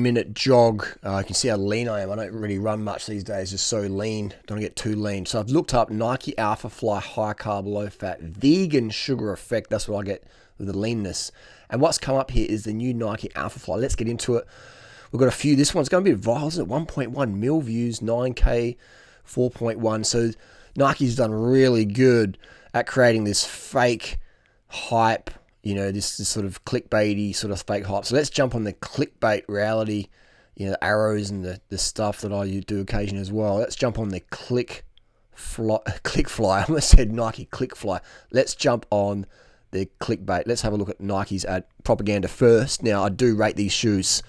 5-minute jog. You can see how lean I am. I don't really run much these days, just so lean. Don't get too lean. So I've looked up Nike Alphafly high carb, low fat, vegan sugar effect. That's what I get with the leanness. And what's come up here is the new Nike Alphafly. Let's get into it. We've got a few. This one's going to be viral, isn't it? 1.1 mil views, 9K, 4.1. So Nike's done really good at creating this fake hype, you know, this sort of clickbaity sort of fake hype. So let's jump on the clickbait reality, you know, the arrows and the stuff that I do occasionally as well. Let's jump on the clickfly. I almost said Nike clickfly. Let's jump on the clickbait. Let's have a look at Nike's ad propaganda first. Now, I do rate these shoes.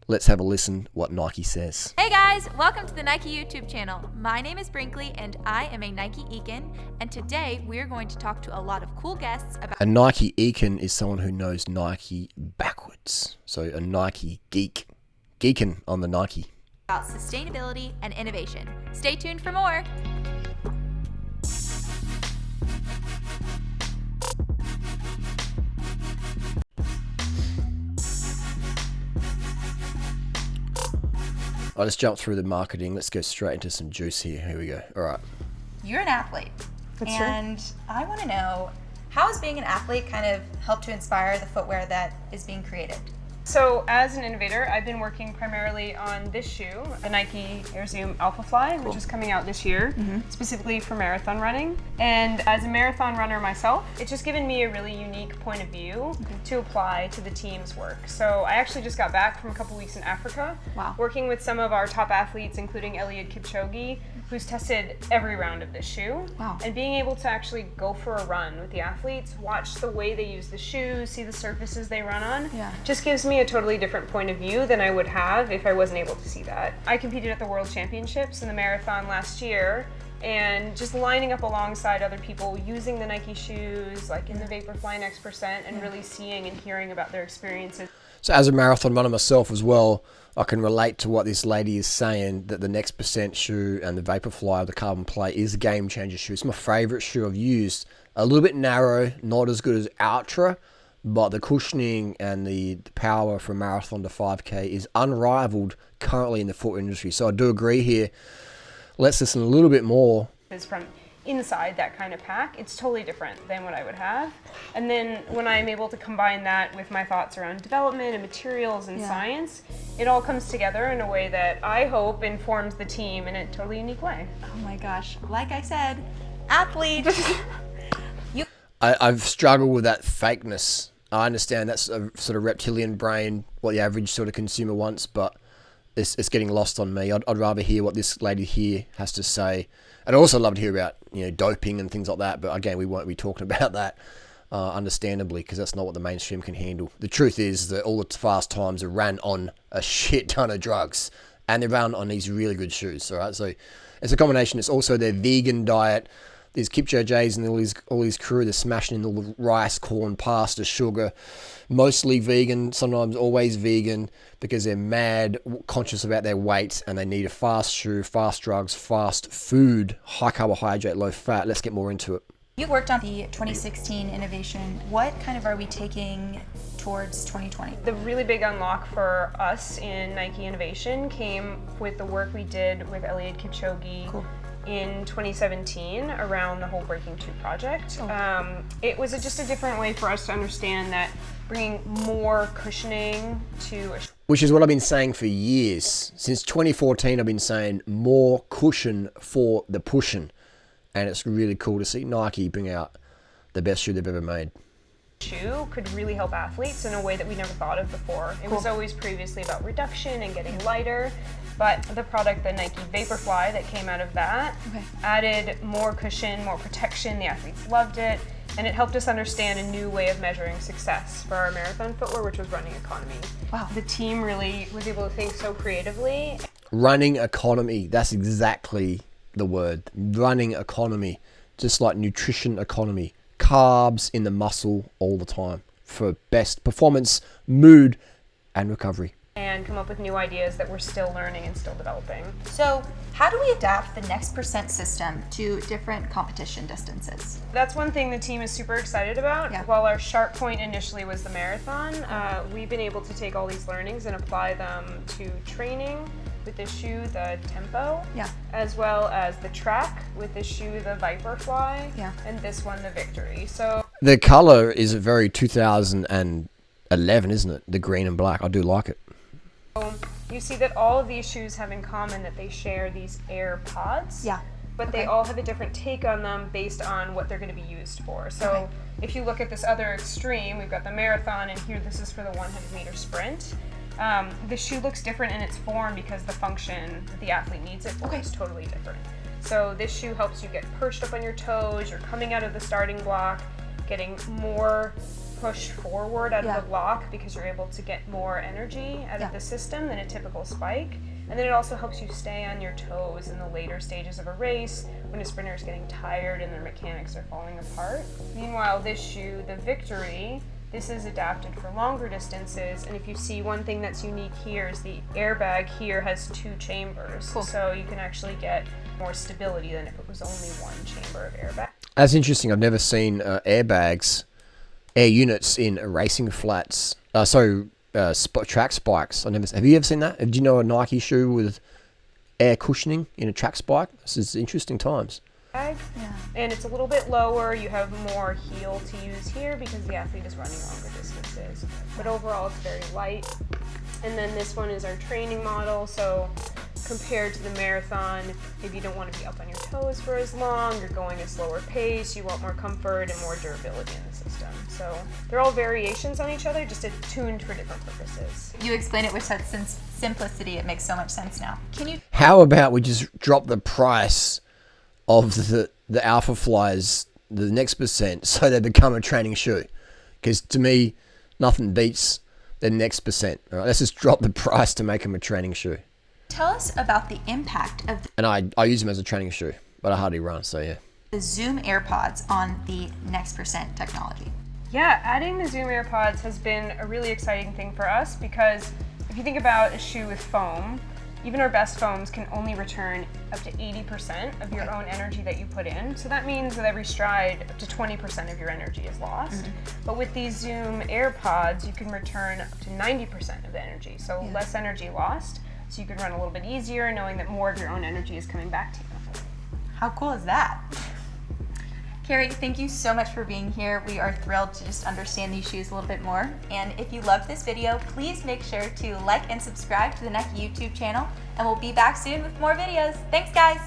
Let's have a listen what Nike says. Hey guys, welcome to the Nike YouTube channel. My name is Brinkley and I am a Nike Econ, and today we're going to talk to a lot of cool guests about... A Nike Econ is someone who knows Nike backwards. So a Nike geek. Geeking on the Nike. About sustainability and innovation. Stay tuned for more. I'll just jump through the marketing. Let's go straight into some juice here. Here we go. All right. You're an athlete, and I want to know, how has being an athlete kind of helped to inspire the footwear that is being created? So as an innovator, I've been working primarily on this shoe, the Nike Air Zoom Alphafly, which is coming out this year, specifically for marathon running. And as a marathon runner myself, it's just given me a really unique point of view to apply to the team's work. So I actually just got back from a couple weeks in Africa, working with some of our top athletes, including Kipchoge, who's tested every round of this shoe. And being able to actually go for a run with the athletes, watch the way they use the shoes, see the surfaces they run on, just gives me a totally different point of view than I would have if I wasn't able to see that. I competed at the World Championships in the marathon last year, and just lining up alongside other people using the Nike shoes, like in the Vaporfly and X%, and really seeing and hearing about their experiences. So as a marathon runner myself as well, I can relate to what this lady is saying, that the Next% shoe and the Vaporfly, the carbon plate, is a game changer shoe. It's my favorite shoe I've used. A little bit narrow, not as good as Ultra, but the cushioning and the power from marathon to 5K is unrivaled currently in the foot industry. So I do agree here. Let's listen a little bit more. Is from inside that kind of pack, it's totally different than what I would have. And then when I'm able to combine that with my thoughts around development and materials and science, it all comes together in a way that I hope informs the team in a totally unique way. Oh my gosh, like I said, athlete. I've struggled with that fakeness. I understand that's a sort of reptilian brain, what the average sort of consumer wants, but it's getting lost on me. I'd rather hear what this lady here has to say. And I'd also love to hear about, you know, doping and things like that. But again, we won't be talking about that, understandably, because that's not what the mainstream can handle. The truth is that all the fast times are ran on a shit ton of drugs, and they're run on these really good shoes. All right, so it's a combination. It's also their vegan diet. These Kipchoges and all these crew, they're smashing in all the rice, corn, pasta, sugar, mostly vegan, sometimes always vegan, because they're mad conscious about their weight and they need a fast shoe, fast drugs, fast food, high carbohydrate, low fat. Let's get more into it. You worked on the 2016 innovation. What kind of are we taking towards 2020? The really big unlock for us in Nike Innovation came with the work we did with Kipchoge. In 2017 around the whole Breaking 2 project. It was just a different way for us to understand that bringing more cushioning to a... Which is what I've been saying for years. Since 2014, I've been saying more cushion for the pushing. And it's really cool to see Nike bring out the best shoe they've ever made. Shoe could really help athletes in a way that we never thought of before. It was always previously about reduction and getting lighter, but the product, the Nike Vaporfly that came out of that, added more cushion, more protection. The athletes loved it, and it helped us understand a new way of measuring success for our marathon footwear, which was running economy. The team really was able to think so creatively. Running economy, that's exactly the word. Running economy, just like nutrition economy. Carbs in the muscle all the time for best performance, mood, and recovery. And and come up with new ideas that we're still learning and still developing. So how do we adapt the next percent system to different competition distances? That's one thing the team is super excited about. Yeah. While our sharp point initially was the marathon, we've been able to take all these learnings and apply them to training with this shoe, the Tempo, as well as the track with this shoe, the Viperfly, and this one, the Victory. So The color is a very 2011, isn't it? The green and black. I do like it. you see that all of these shoes have in common that they share these air pods. But they all have a different take on them based on what they're going to be used for. So if you look at this other extreme, we've got the marathon, and here this is for the 100-meter sprint. The shoe looks different in its form because the function that the athlete needs it for is totally different. So this shoe helps you get perched up on your toes, you're coming out of the starting block, getting more push forward out of the block because you're able to get more energy out of the system than a typical spike. And then it also helps you stay on your toes in the later stages of a race when a sprinter is getting tired and their mechanics are falling apart. Meanwhile, this shoe, the Victory, this is adapted for longer distances, and if you see, one thing that's unique here is the airbag here has 2 chambers, so you can actually get more stability than if it was only 1 chamber of airbag. That's interesting. I've never seen airbags, air units in racing flats. Track spikes. Have you ever seen that? Do you know a Nike shoe with air cushioning in a track spike? This is interesting times. And it's a little bit lower. You have more heel to use here because the athlete is running longer distances. But overall, it's very light. And then this one is our training model. So compared to the marathon, if you don't want to be up on your toes for as long, you're going a slower pace, you want more comfort and more durability in the system. So they're all variations on each other, just tuned for different purposes. You explain it with such simplicity, it makes so much sense now. How about we just drop the price of the Alphaflys the next percent so they become a training shoe? Because to me, nothing beats the next percent. All right, let's just drop the price to make them a training shoe. Tell us about the impact of And I use them as a training shoe, but I hardly run, so yeah. the Zoom AirPods on the next percent technology. Yeah, adding the Zoom AirPods has been a really exciting thing for us because if you think about a shoe with foam, even our best foams can only return up to 80% of your own energy that you put in. So that means with every stride, up to 20% of your energy is lost. But with these Zoom AirPods, you can return up to 90% of the energy, so less energy lost. So you can run a little bit easier, knowing that more of your own energy is coming back to you. How cool is that? Carrie, thank you so much for being here. We are thrilled to just understand these shoes a little bit more. And if you loved this video, please make sure to like and subscribe to the Nike YouTube channel. And we'll be back soon with more videos. Thanks, guys.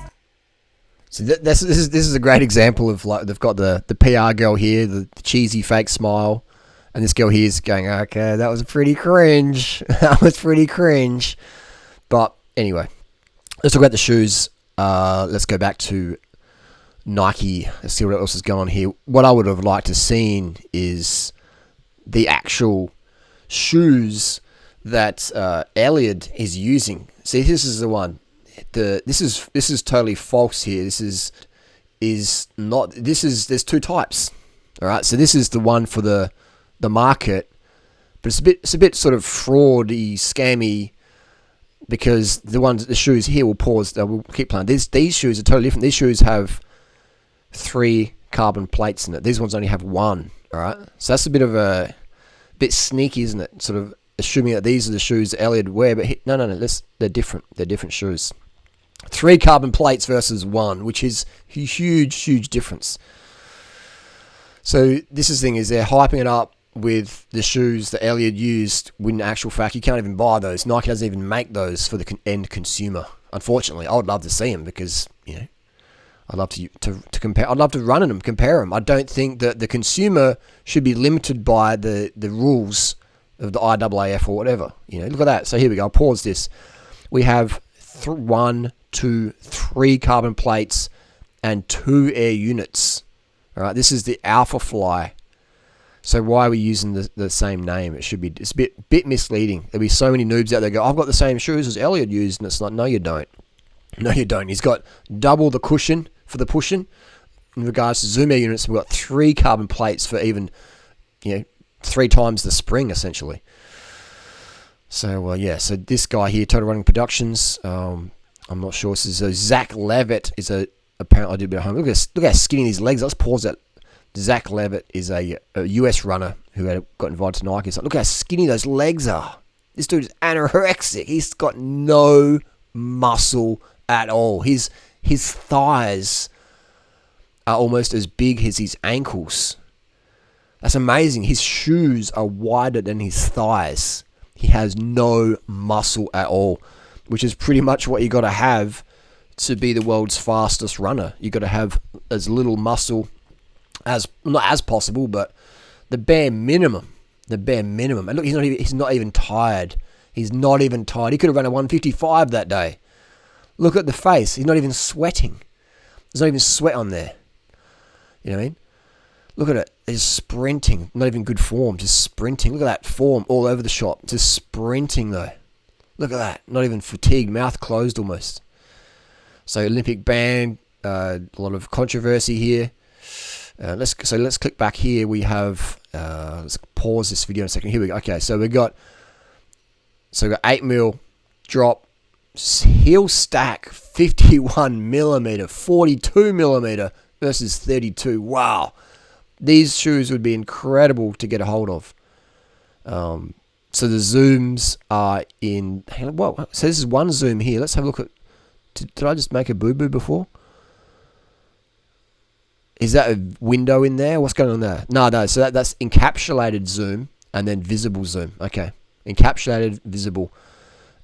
So this is a great example of, like, they've got the PR girl here, the cheesy fake smile, and this girl here is going, okay, that was pretty cringe. That was pretty cringe. But anyway, let's talk about the shoes. Let's go back to Nike. Let's see what else is going on here. What I would have liked to seen is the actual shoes that Elliot is using. See, this is the one. This is totally false here. There's 2 types. All right, so this is the one for the market, but it's a bit sort of fraudy, scammy. Because the shoes here will pause. They will keep playing. These shoes are totally different. These shoes have 3 carbon plates in it. These ones only have 1. All right. So that's a bit sneaky, isn't it? Sort of assuming that these are the shoes that Elliot would wear, but no. They're different. They're different shoes. 3 carbon plates versus 1, which is a huge difference. So this is the thing, is they're hyping it up with the shoes that Elliot used, when in actual fact you can't even buy those. Nike doesn't even make those for the end consumer. Unfortunately, I would love to see them because, I'd love to compare. I'd love to run in them, compare them. I don't think that the consumer should be limited by the rules of the IAAF or whatever. Look at that. So here we go. I'll pause this. We have 1, 2, 3 carbon plates and 2 air units. All right. This is the Alphafly. So why are we using the same name? It's a bit misleading. There'll be so many noobs out there go, I've got the same shoes as Elliot used, and it's like, no, you don't. No, you don't. He's got double the cushion for the pushing. In regards to Zoom Air units, we've got 3 carbon plates for even, 3 times the spring, essentially. So yeah, so this guy here, Total Running Productions. I'm not sure. This is Zach Levitt. Is a apparently I did a bit of homework. Look how skinny his legs. Let's pause that. Zach Levitt is a US runner who got invited to Nike. So look how skinny those legs are. This dude is anorexic. He's got no muscle at all. His thighs are almost as big as his ankles. That's amazing. His shoes are wider than his thighs. He has no muscle at all, which is pretty much what you got to have to be the world's fastest runner. You got to have as little muscle as, not as possible, but the bare minimum. The bare minimum. And look, he's not even tired. He's not even tired. He could have run a 155 that day. Look at the face. He's not even sweating. There's not even sweat on there. You know what I mean? Look at it. He's sprinting. Not even good form. Just sprinting. Look at that form all over the shop. Just sprinting though. Look at that. Not even fatigued. Mouth closed almost. So Olympic band. A lot of controversy here. Let's click back here. We have. Let's pause this video in a second. Here we go. Okay. So we got 8 mil drop. Heel stack 51 millimeter, 42 millimeter versus 32. Wow. These shoes would be incredible to get a hold of. So the zooms are in. Hang on, well, so this is one zoom here. Let's have a look at. Did I just make a boo-boo before? Is that a window in there? What's going on there? No. So that's encapsulated zoom and then visible zoom. Okay, encapsulated, visible,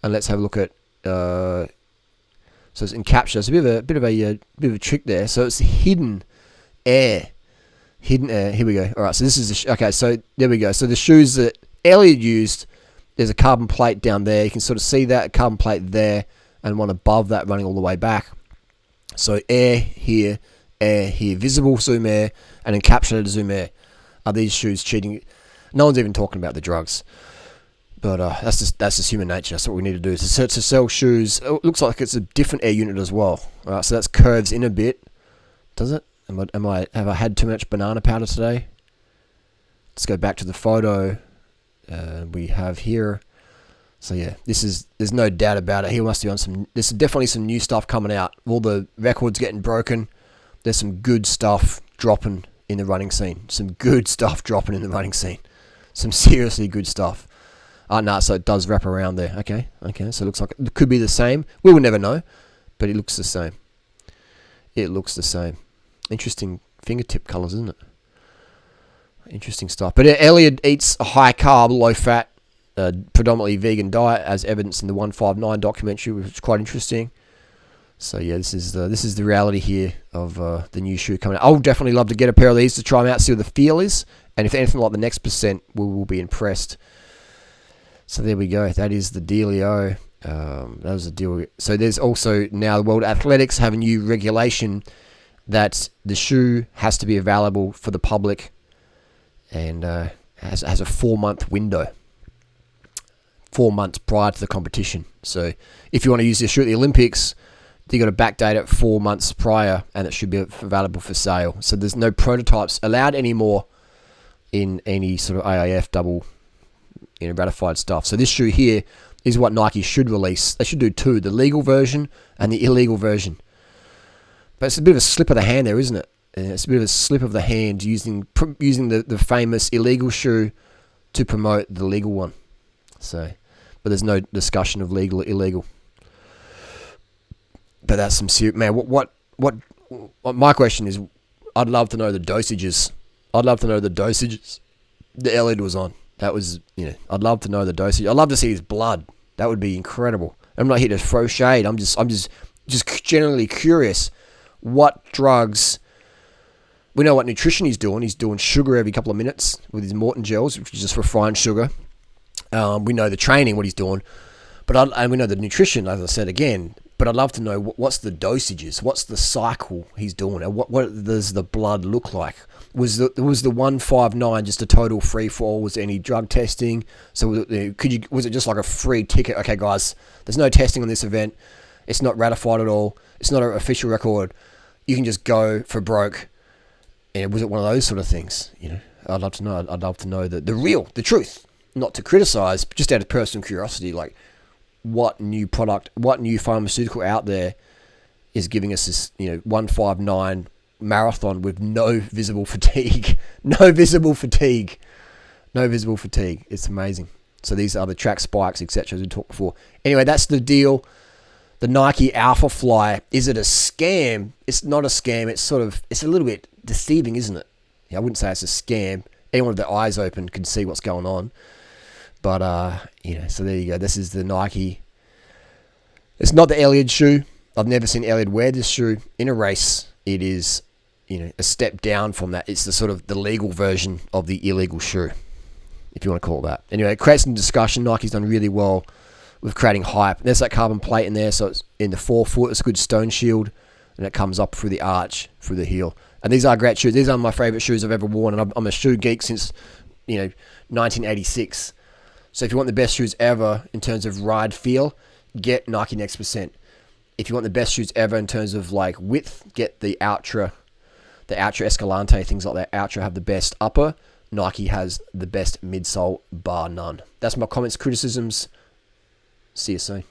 and let's have a look at. So it's encapsulated. It's a bit of a trick there. So it's hidden air. Hidden air. Here we go. All right. So this is okay. So there we go. So the shoes that Elliot used, there's a carbon plate down there. You can sort of see that carbon plate there, and one above that running all the way back. So air here, visible zoom air, and encapsulated zoom air. Are these shoes cheating? No one's even talking about the drugs. But that's just human nature. That's what we need to do. To sell shoes, it looks like it's a different air unit as well. All right. So that's curves in a bit. Does it? Have I had too much banana powder today? Let's go back to the photo we have here. So yeah, there's no doubt about it. He must be on there's definitely some new stuff coming out. All the records getting broken. There's some good stuff dropping in the running scene. Some good stuff dropping in the running scene. Some seriously good stuff. No, so it does wrap around there. Okay, so it looks like it could be the same. We will never know, but it looks the same. It looks the same. Interesting fingertip colours, isn't it? Interesting stuff. But Elliot eats a high carb, low fat, predominantly vegan diet, as evidenced in the 159 documentary, which is quite interesting. So yeah, this is the reality here of the new shoe coming out. I'll definitely love to get a pair of these to try them out, see what the feel is, and if anything like the next percent, we will be impressed. So there we go. That is the dealio. That was the deal. So there's also now the World Athletics have a new regulation that the shoe has to be available for the public and has a 4-month window. 4 months prior to the competition. So if you want to use this shoe at the Olympics, you got to backdate it 4 months prior, and it should be available for sale. So there's no prototypes allowed anymore in any sort of AIF double, ratified stuff. So this shoe here is what Nike should release. They should do two: the legal version and the illegal version. But it's a bit of a slip of the hand there, isn't it? It's a bit of a slip of the hand using the famous illegal shoe to promote the legal one. So, but there's no discussion of legal or illegal. But that's some serious, man. What my question is, I'd love to know the dosages. I'd love to know the dosages the Elliot was on. That was, I'd love to know the dosage. I'd love to see his blood. That would be incredible. I'm not here to throw shade. I'm just generally curious. What drugs? We know what nutrition he's doing. He's doing sugar every couple of minutes with his Morton gels, which is just refined sugar. We know the training, what he's doing, and we know the nutrition, as I said again. But I'd love to know what's the dosages, what's the cycle he's doing, and what does the blood look like? Was the 159 just a total free for all? Was there any drug testing? So was it just like a free ticket? Okay, guys, there's no testing on this event. It's not ratified at all. It's not an official record. You can just go for broke. And was it one of those sort of things? I'd love to know. I'd love to know the truth. not to criticize, but just out of personal curiosity, like what new pharmaceutical out there is giving us this, 159 marathon with no visible fatigue. No visible fatigue. It's amazing. So these are the track spikes, etc., as we talked before. Anyway, that's the deal. The Nike Alphafly, is it a scam? It's not a scam. It's a little bit deceiving, isn't it? I wouldn't say it's a scam. Anyone with their eyes open can see what's going on. But, so there you go. This is the Nike. It's not the Elliott shoe. I've never seen Elliott wear this shoe in a race. It is, a step down from that. It's the sort of the legal version of the illegal shoe, if you want to call it that. Anyway, it creates some discussion. Nike's done really well with creating hype. There's that carbon plate in there, so it's in the forefoot. It's a good stone shield, and it comes up through the arch, through the heel. And these are great shoes. These are my favorite shoes I've ever worn, and I'm a shoe geek since 1986. So if you want the best shoes ever in terms of ride feel, get Nike Next Percent. If you want the best shoes ever in terms of like width, get the Ultra Escalante, things like that. Ultra have the best upper. Nike has the best midsole, bar none. That's my comments, criticisms. See you soon.